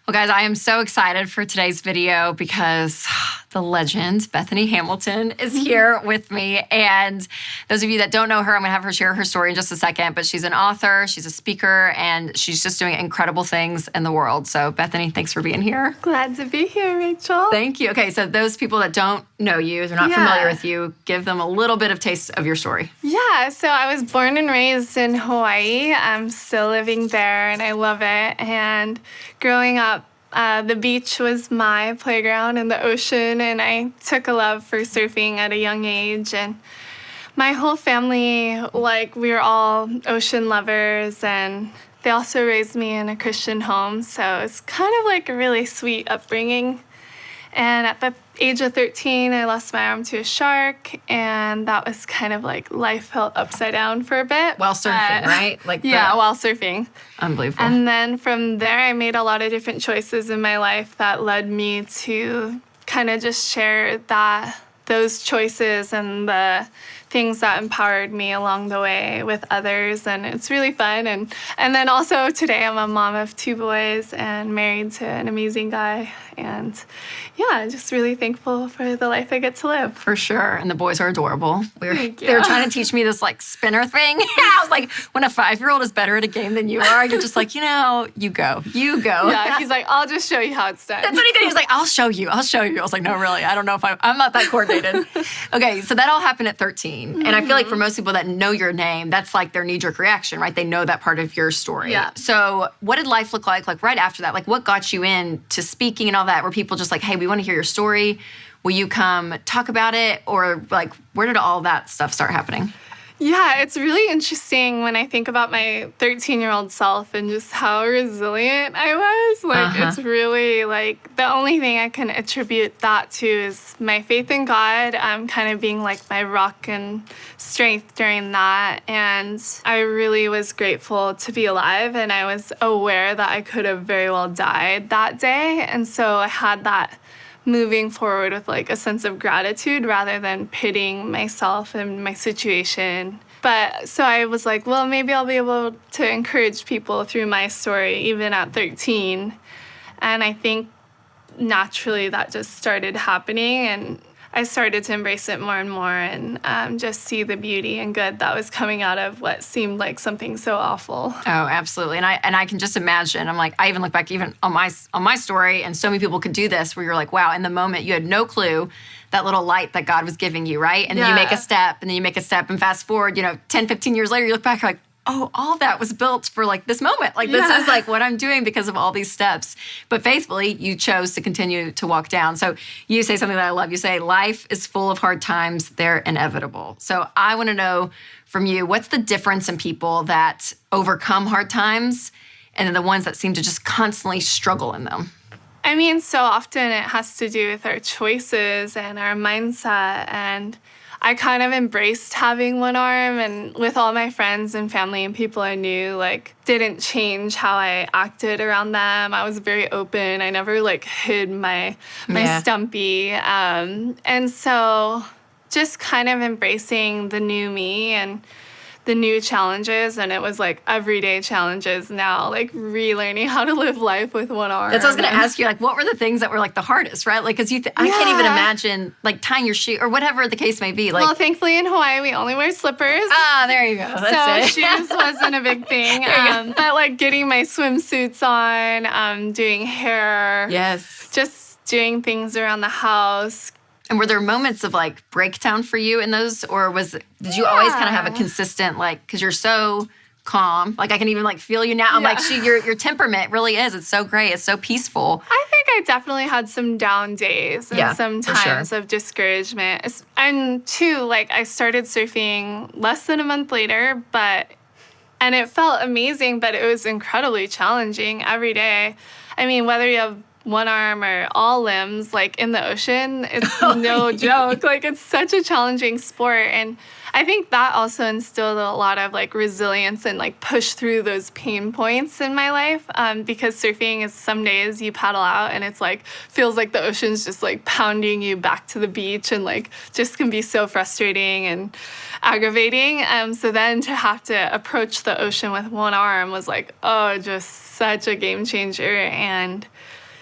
Well, guys, I am so excited for today's video because the legend, Bethany Hamilton, is here with me. And those of you that don't know her, I'm going to have her share her story in just a second. But she's an author, she's a speaker, and she's just doing incredible things in the world. So, Bethany, thanks for being here. Glad to be here, Rachel. Thank you. Okay, so those people that don't know you, they're not familiar with you, give them a little bit of taste of your story. Yeah, so I was born and raised in Hawaii. I'm still living there, and I love it. And growing up, the beach was my playground and the ocean, and I took a love for surfing at a young age. And my whole family, we were all ocean lovers, and they also raised me in a Christian home, so it's kind of like a really sweet upbringing. And at the age of 13, I lost my arm to a shark, and that was kind of like life felt upside down for a bit. While surfing, right? While surfing. Unbelievable. And then from there, I made a lot of different choices in my life that led me to kind of just share those choices and the things that empowered me along the way with others, and it's really fun. And then also today I'm a mom of 2 boys and married to an amazing guy, and just really thankful for the life I get to live. For sure. And the boys are adorable. Thank you. They were trying to teach me this spinner thing. I was like, when a 5-year-old is better at a game than you are, you're just like, you go. Yeah, he's like, I'll just show you how it's done. That's what he did. He was like, I'll show you. I was like, no, really, I don't know if I'm not that coordinated. Okay, so that all happened at 13. And I feel like for most people that know your name, that's like their knee-jerk reaction, right? They know that part of your story. Yeah. So what did life look like right after that? Like, what got you into speaking and all that? Were people just like, hey, we want to hear your story. Will you come talk about it? Or where did all that stuff start happening? Yeah, it's really interesting when I think about my 13-year-old self and just how resilient I was. It's really the only thing I can attribute that to is my faith in God, kind of being my rock and strength during that. And I really was grateful to be alive, and I was aware that I could have very well died that day. And so I had that moving forward with a sense of gratitude rather than pitting myself and my situation. But so I was like, well, maybe I'll be able to encourage people through my story, even at 13. And I think naturally that just started happening, and I started to embrace it more and more, and just see the beauty and good that was coming out of what seemed like something so awful. Oh, absolutely. And I can just imagine. I'm like, I even look back even on my story, and so many people could do this where you're like, wow, in the moment you had no clue that little light that God was giving you, right? And then you make a step, and then you make a step, and fast forward, 10, 15 years later, you look back, you're like, oh, all that was built for this moment. This is what I'm doing because of all these steps. But faithfully, you chose to continue to walk down. So you say something that I love. You say, life is full of hard times. They're inevitable. So I want to know from you, what's the difference in people that overcome hard times and then the ones that seem to just constantly struggle in them? I mean, so often it has to do with our choices and our mindset, and I kind of embraced having one arm, and with all my friends and family and people I knew, didn't change how I acted around them. I was very open. I never hid my stumpy. And so just kind of embracing the new me and the new challenges, and it was everyday challenges now, relearning how to live life with one arm. That's what I was going to ask you, what were the things that were the hardest, right? Because I can't even imagine tying your shoe or whatever the case may be. Well, thankfully in Hawaii we only wear slippers. Ah, there you go. That's so shoes wasn't a big thing. But getting my swimsuits on, doing hair. Yes. Just doing things around the house. And were there moments of breakdown for you in those, or did you always kind of have a consistent because you're so calm, I can even feel you now. I'm your temperament really is. It's so great. It's so peaceful. I think I definitely had some down days and some times of discouragement. And too, I started surfing less than a month later, and it felt amazing, but it was incredibly challenging every day. I mean, whether you have one arm or all limbs, in the ocean, it's no joke. It's such a challenging sport. And I think that also instilled a lot of like resilience and like push through those pain points in my life, because surfing is some days you paddle out and it's like feels like the ocean's just like pounding you back to the beach, and like just can be so frustrating and aggravating. So then to have to approach the ocean with one arm was like, oh, just such a game changer. And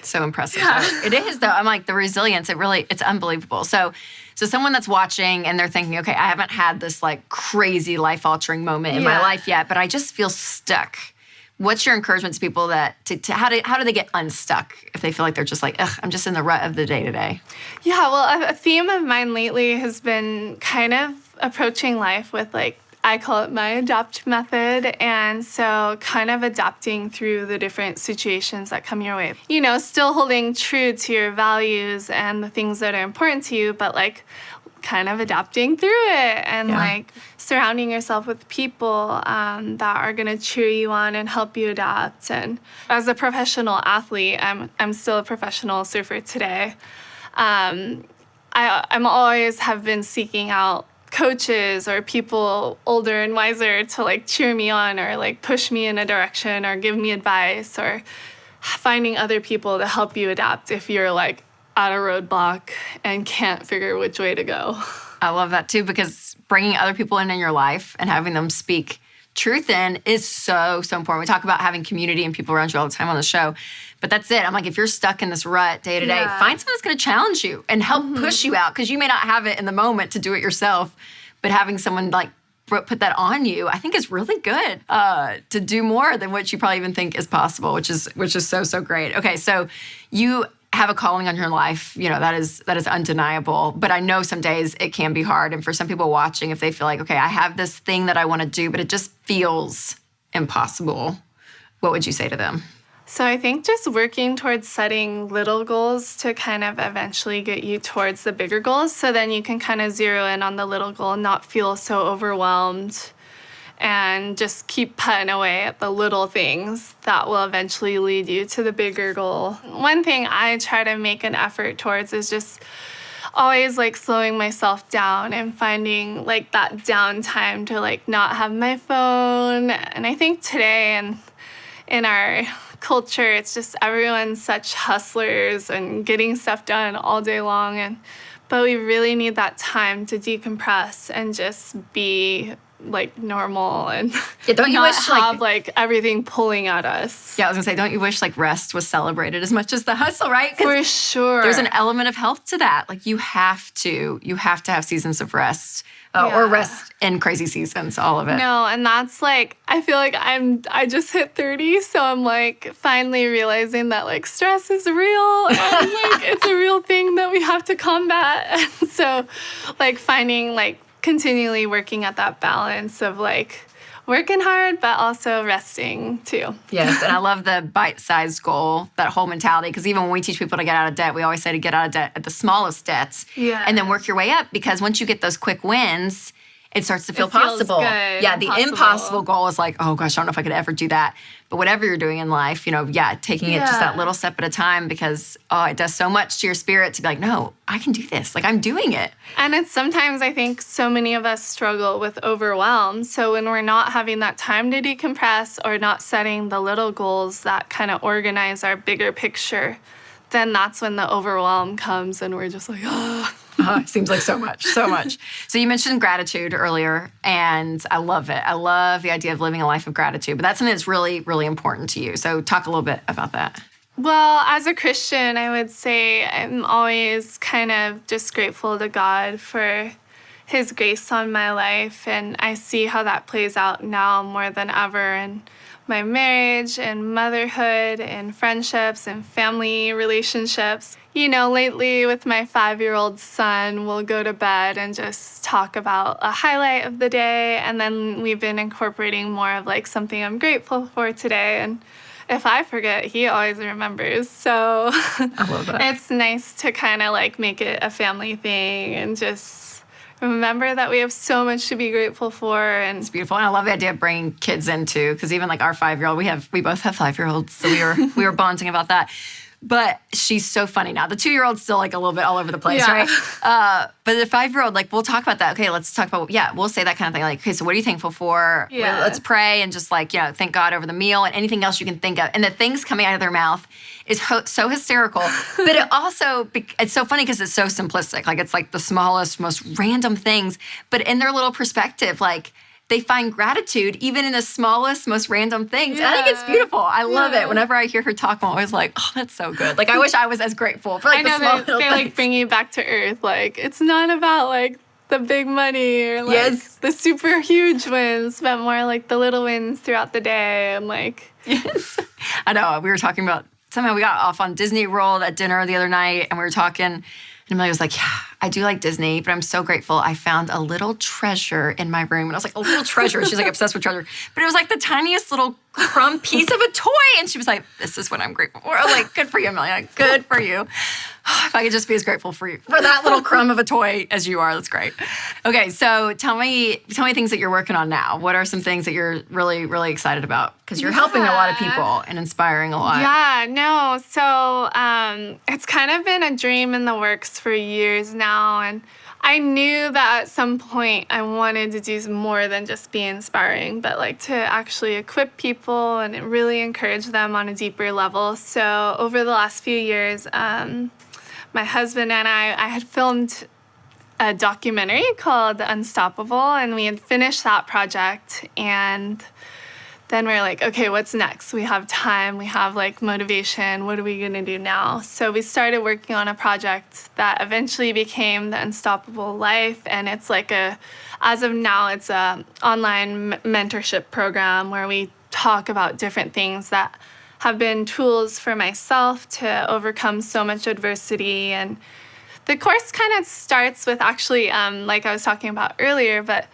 so impressive. Yeah. So it is, though. I'm like, the resilience, it's unbelievable. So someone that's watching and they're thinking, okay, I haven't had this like crazy life-altering moment in my life yet, but I just feel stuck. What's your encouragement to people that how do they get unstuck if they feel like they're just like, ugh, I'm just in the rut of the day-to-day? Yeah, well, a theme of mine lately has been kind of approaching life with like, I call it my adapt method. And so kind of adapting through the different situations that come your way. You know, still holding true to your values and the things that are important to you, but like kind of adapting through it and like surrounding yourself with people that are going to cheer you on and help you adapt. And as a professional athlete, I'm still a professional surfer today. I'm always have been seeking out coaches or people older and wiser to like cheer me on or like push me in a direction or give me advice, or finding other people to help you adapt if you're like at a roadblock and can't figure which way to go. I love that too, because bringing other people in your life and having them speak truth in is so important. We talk about having community and people around you all the time on the show, but that's it. I'm like, if you're stuck in this rut day to day, find someone that's going to challenge you and help push you out, because you may not have it in the moment to do it yourself, but having someone like put that on you, I think is really good to do more than what you probably even think is possible, which is so great. Okay, so you have a calling on your life, you know, that is undeniable. But I know some days it can be hard. And for some people watching, if they feel like, okay, I have this thing that I want to do, but it just feels impossible, what would you say to them? So I think just working towards setting little goals to kind of eventually get you towards the bigger goals. So then you can kind of zero in on the little goal and not feel so overwhelmed, and just keep putting away at the little things that will eventually lead you to the bigger goal. One thing I try to make an effort towards is just always like slowing myself down and finding like that downtime to like not have my phone. And I think today and in our culture, it's just everyone's such hustlers and getting stuff done all day long, but we really need that time to decompress and just be like normal and don't you not wish have like everything pulling at us. Yeah, I was gonna say, don't you wish like rest was celebrated as much as the hustle, right? For sure. There's an element of health to that. Like you have to have seasons of rest, or rest in crazy seasons, all of it. No, and that's like, I feel like I just hit 30, so I'm like finally realizing that like stress is real and like it's a real thing that we have to combat. And so like finding like continually working at that balance of like working hard, but also resting too. Yes, and I love the bite-sized goal, that whole mentality, because even when we teach people to get out of debt, we always say to get out of debt at the smallest debts, and then work your way up, because once you get those quick wins, it starts to feel possible. Good, yeah, the impossible goal is like, oh gosh, I don't know if I could ever do that. But whatever you're doing in life, you know, taking it just that little step at a time, because it does so much to your spirit to be like, no, I can do this. Like, I'm doing it. And it's sometimes, I think so many of us struggle with overwhelm. So when we're not having that time to decompress or not setting the little goals that kind of organize our bigger picture, then that's when the overwhelm comes and we're just like, oh. It seems like so much. So you mentioned gratitude earlier, and I love it. I love the idea of living a life of gratitude, but that's something that's really, really important to you. So talk a little bit about that. Well, as a Christian, I would say I'm always kind of just grateful to God for His grace on my life, and I see how that plays out now more than ever in my marriage and motherhood and friendships and family relationships. You know, lately with my 5-year-old son, we'll go to bed and just talk about a highlight of the day, and then we've been incorporating more of like something I'm grateful for today. And if I forget, he always remembers. So I love that. It's nice to kind of like make it a family thing and just remember that we have so much to be grateful for. And it's beautiful. And I love the idea of bringing kids into, because even like our 5-year-old, we both have 5-year-olds, so we were bonding about that. But she's so funny now. The 2-year-old's still like a little bit all over the place, Yeah. right? But the 5-year-old, like, we'll talk about that. Okay, let's talk about, we'll say that kind of thing. Like, okay, so what are you thankful for? Yeah. Let's pray and just like, thank God over the meal and anything else you can think of. And the things coming out of their mouth is so hysterical. But it also, it's so funny because it's so simplistic. Like, it's like the smallest, most random things. But in their little perspective, like, they find gratitude even in the smallest, most random things. Yeah. And I think it's beautiful. I love it. Whenever I hear her talk, I'm always like, oh, that's so good. Like, I wish I was as grateful for like the small little they things. like bring you back to earth. Like, it's not about like the big money or like the super huge wins, but more like the little wins throughout the day and like. Yes. I know. We were talking about, somehow we got off on Disney World at dinner the other night and we were talking and Emily was like, yeah, I do like Disney, but I'm so grateful I found a little treasure in my room. And I was like, a little treasure? She's like obsessed with treasure. But it was like the tiniest little crumb piece of a toy. And she was like, this is what I'm grateful for. I was like, good for you, Emily. Good for you. If I could just be as grateful for you, for that little crumb of a toy as you are, that's great. Okay, so tell me things that you're working on now. What are some things that you're really, really excited about? Because you're helping a lot of people and inspiring a lot. Yeah, no. So it's kind of been a dream in the works for years now. And I knew that at some point I wanted to do more than just be inspiring, but like to actually equip people and really encourage them on a deeper level. So over the last few years, my husband and I had filmed a documentary called Unstoppable, and we had finished that project. And then we're like, okay, what's next? We have time, we have like motivation. What are we gonna do now? So we started working on a project that eventually became the Unstoppable Life. And it's like as of now, it's a online mentorship program where we talk about different things that have been tools for myself to overcome so much adversity. And the course kind of starts with actually, like I was talking about earlier, but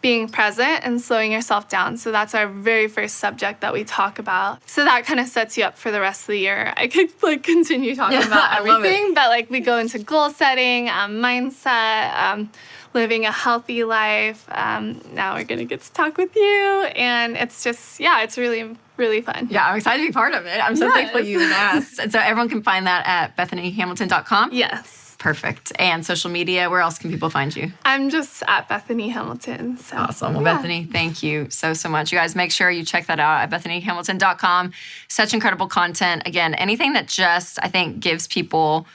being present and slowing yourself down. So that's our very first subject that we talk about. So that kind of sets you up for the rest of the year. I could like continue talking about everything, but like we go into goal setting, mindset, living a healthy life. Now we're gonna get to talk with you, and it's just, it's really, really fun. Yeah, I'm excited to be part of it. I'm so thankful you asked. And so everyone can find that at BethanyHamilton.com? Yes. Perfect. And social media, where else can people find you? I'm just at Bethany Hamilton. So. Awesome. Well, Bethany, thank you so much. You guys make sure you check that out at BethanyHamilton.com. Such incredible content. Again, anything that just, I think, gives people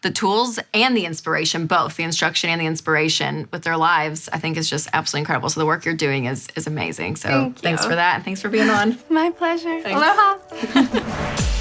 the tools and the inspiration, both the instruction and the inspiration with their lives, I think is just absolutely incredible. So the work you're doing is amazing. So thanks for that, and thanks for being on. My pleasure. Thanks. Aloha.